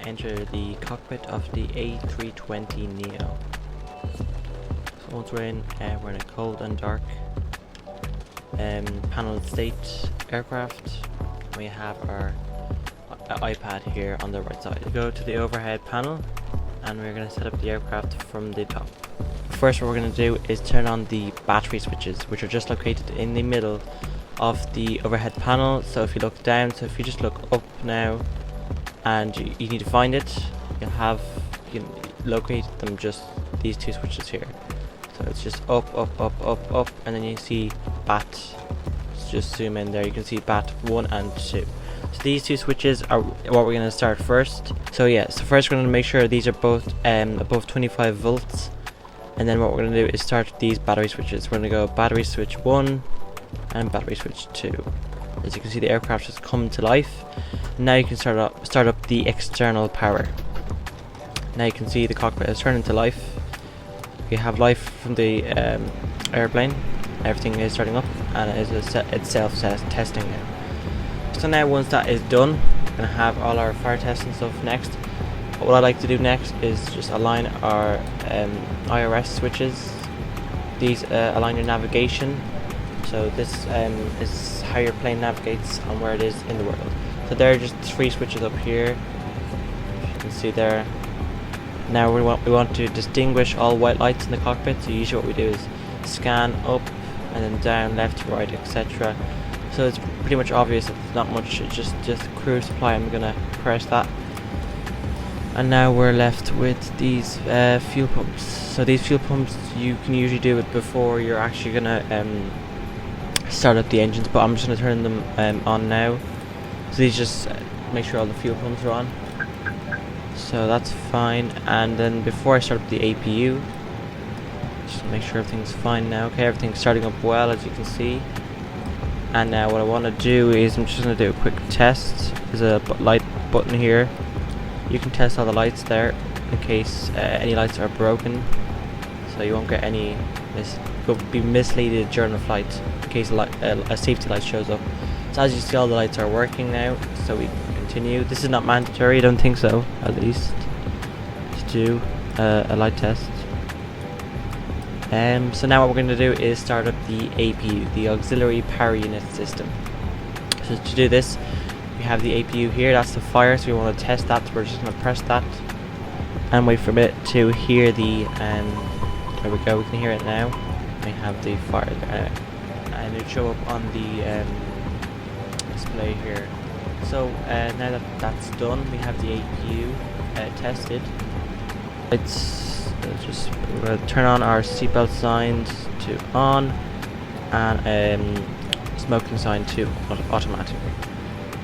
enter the cockpit of the A320 Neo. So once we're in a cold and dark panel state aircraft. We have our iPad here on the right side. We go to the overhead panel and we're going to set up the aircraft from the top. First, what we're going to do is turn on the battery switches, which are just located in the middle of the overhead panel. So if you look down, so if you just look up now and you need to find it, you can locate them, just these two switches here. So it's just up, and then you see BAT. Just zoom in there, you can see BAT 1 and 2. So these two switches are what we're going to start first. So yeah, so first we're going to make sure these are both above 25 volts. And then what we're going to do is start these battery switches. We're going to go battery switch 1 and battery switch 2. As you can see, the aircraft has come to life. Now you can start up the external power. Now you can see the cockpit has turned into life. You have life from the airplane. Everything is starting up and it's self-testing now. So now once that is done, we're going to have all our fire tests and stuff next. But what I like to do next is just align our IRS switches. These align your navigation. So this is how your plane navigates on where it is in the world. So there are just 3 switches up here. You can see there. Now we want to distinguish all white lights in the cockpit. So usually what we do is scan up and then down, left, right, etc. So it's pretty much obvious. It's not much. It's just cruise supply. I'm gonna press that, and now we're left with these fuel pumps. So these fuel pumps, you can usually do it before you're actually gonna start up the engines, but I'm just gonna turn them on now. So these just make sure all the fuel pumps are on. So that's fine. And then before I start up the APU, just make sure everything's fine now. Okay, everything's starting up well, as you can see. And now what I want to do is I'm just going to do a quick test. There's a light button here. You can test all the lights there in case any lights are broken, so you won't get any be misleaded during the flight in case a safety light shows up. So as you see, all the lights are working now, so we can continue. This is not mandatory, I don't think so, at least, to do a light test. So now what we're going to do is start up the APU, the Auxiliary Power Unit System. So to do this, we have the APU here, that's the fire, so we want to test that, so we're just going to press that and wait for a bit to hear the, there we go, we can hear it now. We have the fire there, and it'll show up on the display here. So now that that's done, we have the APU tested. We're going to turn on our seatbelt signs to on and smoking sign to automatic.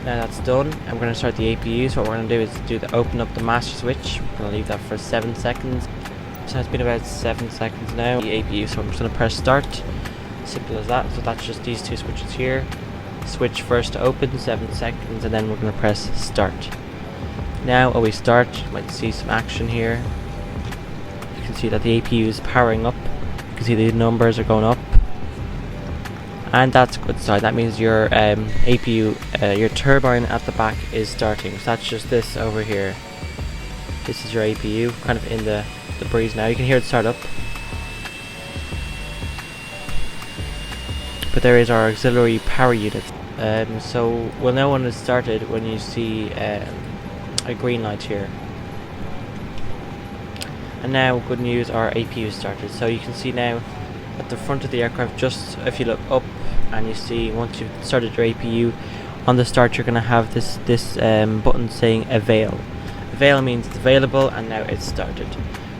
Now that's done, and we're going to start the APU. So what we're going to do is open up the master switch. We're going to leave that for 7 seconds. So it's been about 7 seconds now. The APU, so I'm just going to press start. Simple as that. So that's just these 2 switches here. Switch first to open, 7 seconds, and then we're going to press start. Now we start. You might see some action here. You can see that the APU is powering up. You can see the numbers are going up, and that's a good sign. That means your APU, your turbine at the back is starting. So that's just this over here. This is your APU, kind of in the breeze now. You can hear it start up. But there is our auxiliary power unit. So we'll know when it's started when you see a green light here. And now, good news, our APU started. So you can see now at the front of the aircraft, just if you look up and you see once you've started your APU, on the start you're going to have this button saying avail. Avail means it's available, and now it's started.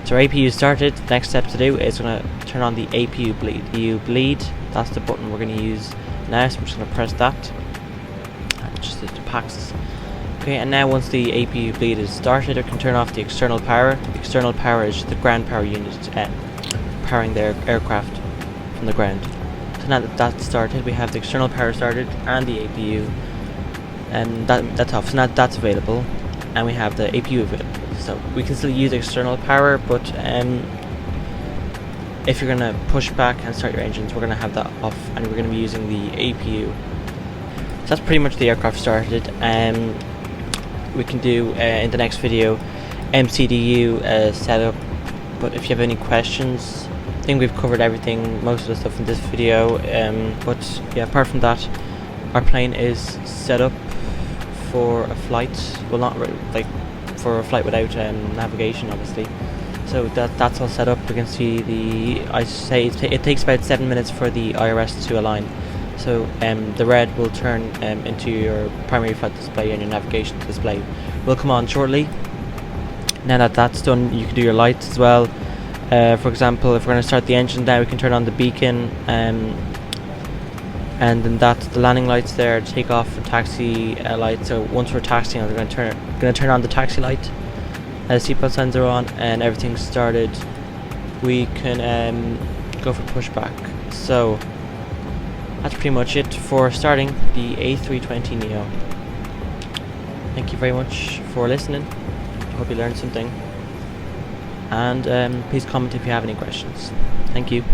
So our APU started. The next step to do is going to turn on the APU bleed. APU bleed, that's the button we're going to use now, so I'm just going to press that. And just it packs. Okay, and now once the APU bleed is started, it can turn off the external power. The external power is the ground power unit powering the aircraft from the ground. So now that that's started, we have the external power started and the APU, and that's off. So now that's available, and we have the APU available. So we can still use external power, but if you're going to push back and start your engines, we're going to have that off, and we're going to be using the APU. So that's pretty much the aircraft started. we can do in the next video MCDU setup. But if you have any questions, I think we've covered everything, most of the stuff in this video. But yeah, apart from that, our plane is set up for a flight. Well, not like for a flight without navigation, obviously. So that's all set up. We can see it takes about 7 minutes for the IRS to align. So the red will turn into your primary flight display, and your navigation display will come on shortly. Now that that's done, you can do your lights as well. For example, if we're going to start the engine now, we can turn on the beacon, and then that's the landing lights there, take off and taxi light. So once we're taxiing, we're going to turn on the taxi light. Seatbelt signs are on and everything's started. We can go for pushback. So that's pretty much it for starting the A320 Neo. Thank you very much for listening. I hope you learned something. And please comment if you have any questions. Thank you.